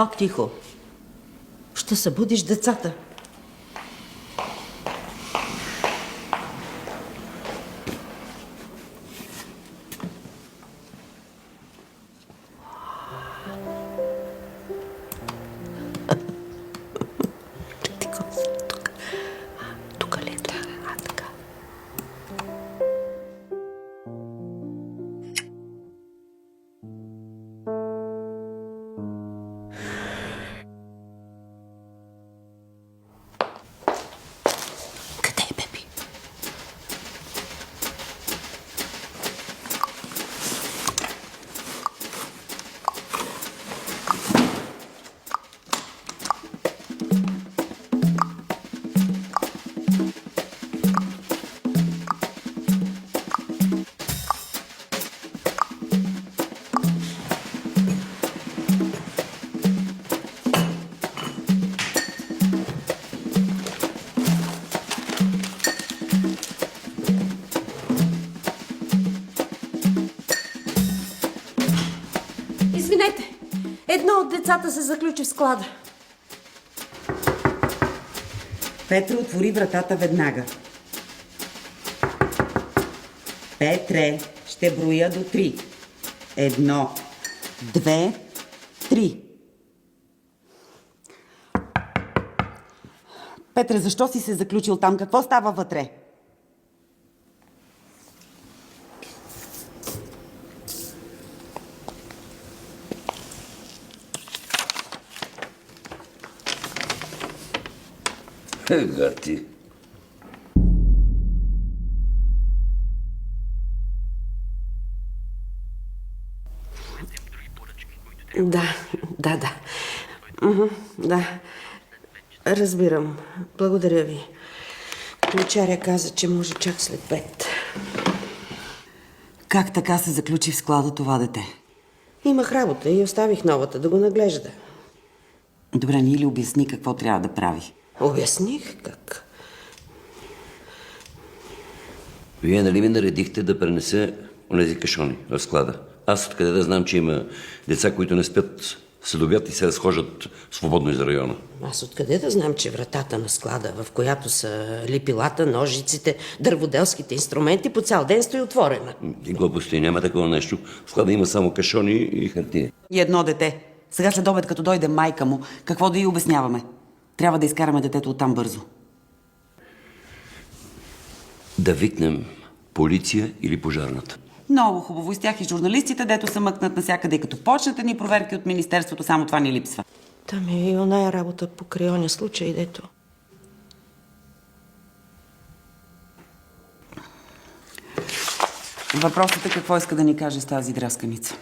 Тихо. Ще събудиш децата. Тук ли е? Така. Къде е Беби? Извинете, едно от децата се заключи в склада. Петре, отвори вратата веднага. Петре, ще броя до 3. 1, 2, 3. Петре, защо си се заключил там? Какво става вътре? Гати. Да. Да. Разбирам. Благодаря ви. Ключаря каза, че може чак след 5. Как така се заключи в склада това дете? Имах работа и оставих новата да го наглежда. Добре, ни ли обясни какво трябва да прави? Обясних как. Вие нали ми наредихте да пренесе онези кашони в склада? Аз откъде да знам, че има деца, които не спят след обяд и се разхождат свободно из района? Аз откъде да знам, че вратата на склада, в която са липилата, ножиците, дърводелските инструменти, по цял ден стои отворена? И глупости, няма такова нещо. В склада има само кашони и хартия. И едно дете. Сега след обед, като дойде майка му, какво да й обясняваме? Трябва да изкараме детето оттам бързо. Да викнем полиция или пожарната. Много хубаво. Из тях и журналистите, дето са мъкнат навсякъде. И като почнат ни проверки от министерството, само това ни липсва. Там е и оная работа покрай оня случай, дето. Въпросът е какво иска да ни каже с тази драсканица.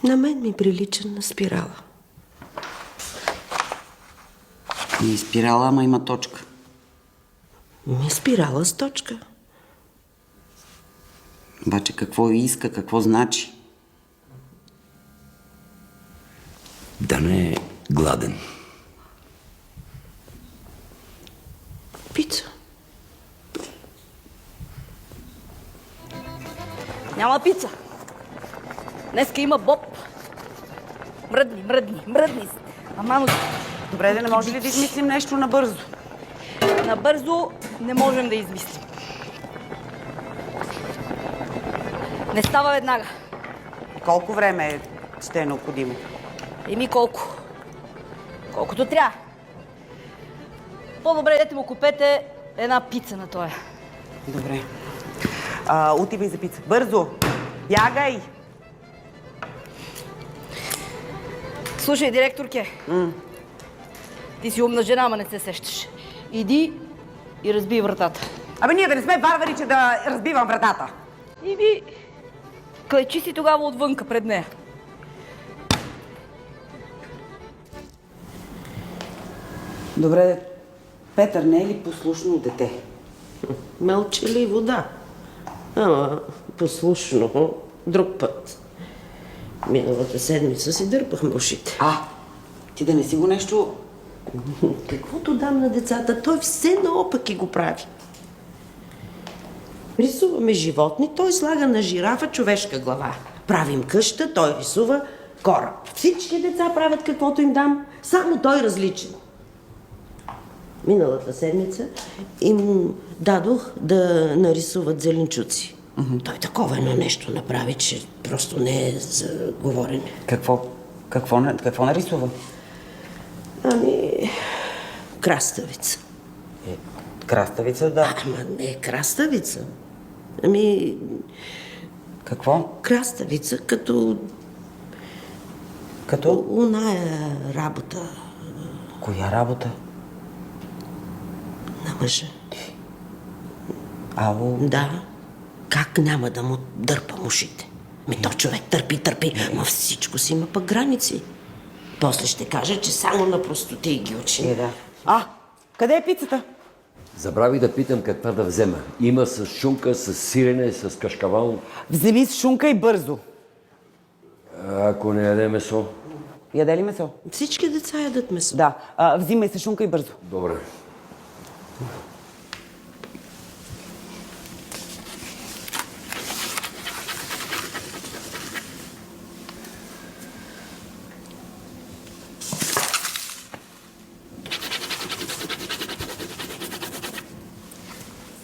На мен ми прилича на спирала. Не спирала, ама има точка. Спирала с точка. Обаче какво иска, какво значи? Да не е гладен. Пица. Няма пица. Днеска има боб. Мръдни. Амано, Добре, да не може ли да измислим нещо набързо? набързо не можем да измислим. Не става веднага. Колко време ще е необходимо? Колко? Колкото трябва. По-добре дете му купете една пица на тоя. Добре. Отивай за пица. Бързо! Бягай! Слушай, директорке. Ти си умна жена, ама не се сещаш. Иди и разбий вратата. Абе ние да не сме варвари, че да разбивам вратата. Иди, клечи си тогава отвънка пред нея. Добре, Петър не е ли послушно дете? Мълчаливо, да. Ама послушно друг път. Миналата седмица си дърпахме ушите. Ти да не си го нещо... Каквото дам на децата, той все наопаки го прави. Рисуваме животни, той слага на жирафа човешка глава. Правим къща, той рисува кораб. Всички деца правят каквото им дам, само той различен. Миналата седмица им дадох да нарисуват зеленчуци. Той такова едно нещо направи, че просто не е за говорене. Какво нарисува? Ами, краставица. Краставица, да. Ама не краставица. Ами, Какво? краставица, като Като? оная работа Коя работа? на мъжа. Ало? Да. Как няма да му дърпам ушите? То човек търпи, но всичко си има пък граници. После ще кажа, че само на простоти ги учи. Да. Къде е пицата? Забравих да питам каква да взема. Има с шунка, с сирене, с кашкавал. Вземи с шунка и бързо. Ако не яде месо. Яде ли месо? Всички деца ядат месо. Да. Взимай с шунка и бързо. Добре.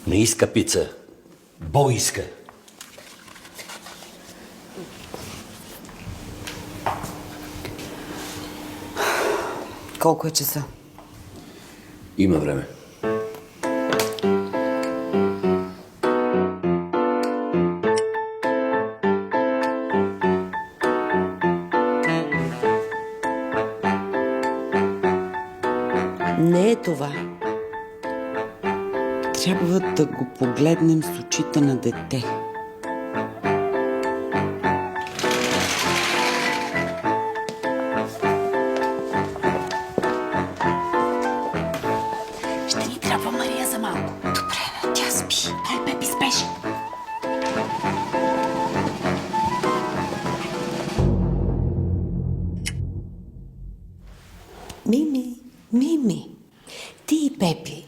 Не иска пица. Бо иска. Колко е часа? Има време. Не е това. Трябва да го погледнем с очите на дете. Ще ни трябва Мария за малко. Добре, тя спи. Ай, Пепи, спеш. Мими, ти и Пепи,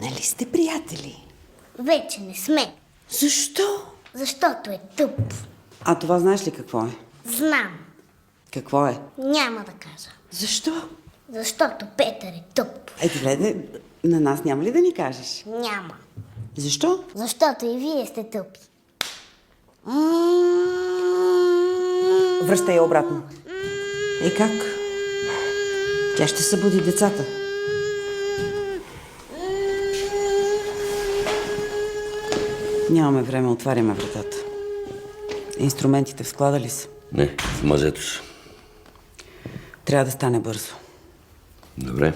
нали сте приятели? Вече не сме, Защо? защото е тъп. А това знаеш ли какво е? Знам, Какво е? няма да кажа. Защо? Защото Петър е тъп. Гледай, на нас няма ли да ни кажеш? Няма. Защо? Защото и вие сте тъпи. Връщай я обратно. Как? Тя ще събуди децата. Нямаме време, отваряме вратата. Инструментите в склада ли са? Не, в мазето са. Трябва да стане бързо. Добре.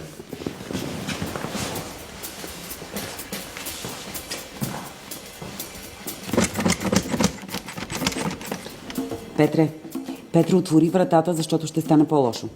Петре, отвори вратата, защото ще стане по-лошо.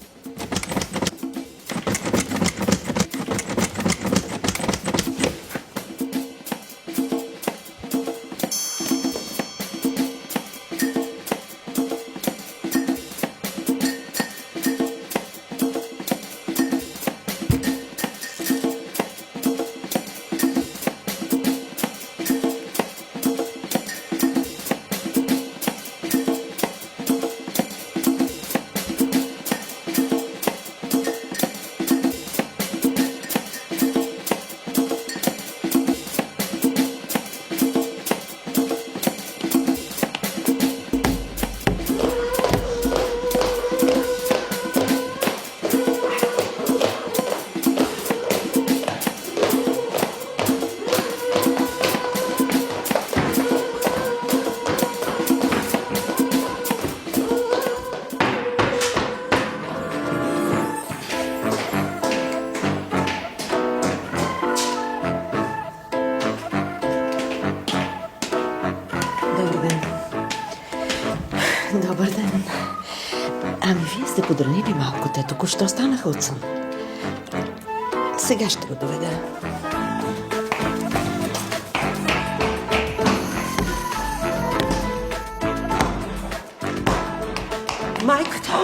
Добър ден. Ами, вие сте подранили малко. Те току-що станаха от сън. Сега ще го доведа. Майката!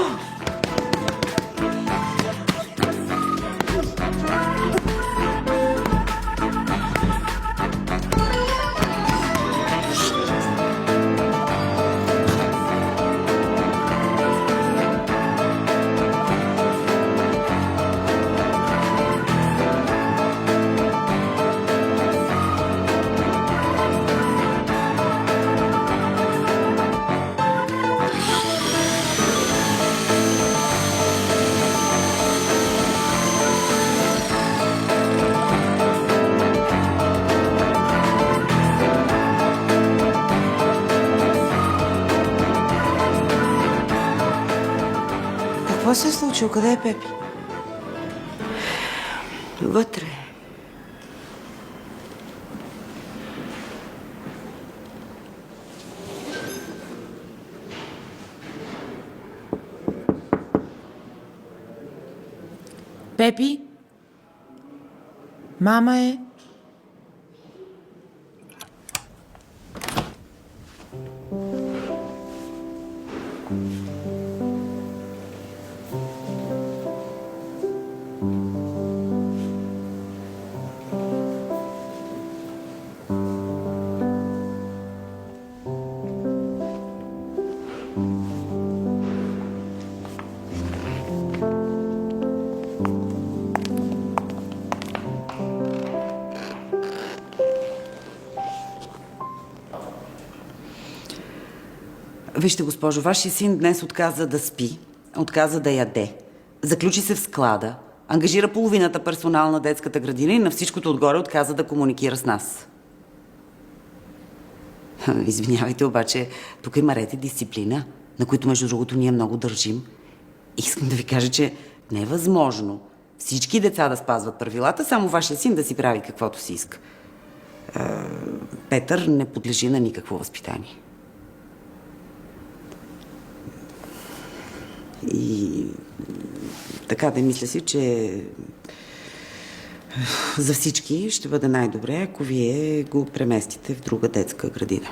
Какво се е случило? Къде е Пепи? Вътре. Пепи? Мама е. Вижте, госпожо, вашия син днес отказа да спи, отказа да яде, заключи се в склада, ангажира половината персонал на детската градина и на всичкото отгоре отказа да комуникира с нас. Извинявайте, обаче, тук има ред и дисциплина, на които, между другото, ние много държим. Искам да ви кажа, че не е възможно всички деца да спазват правилата, само вашия син да си прави каквото си иска. Петър не подлежи на никакво възпитание. И така да мисля си, че за всички ще бъде най-добре, ако вие го преместите в друга детска градина.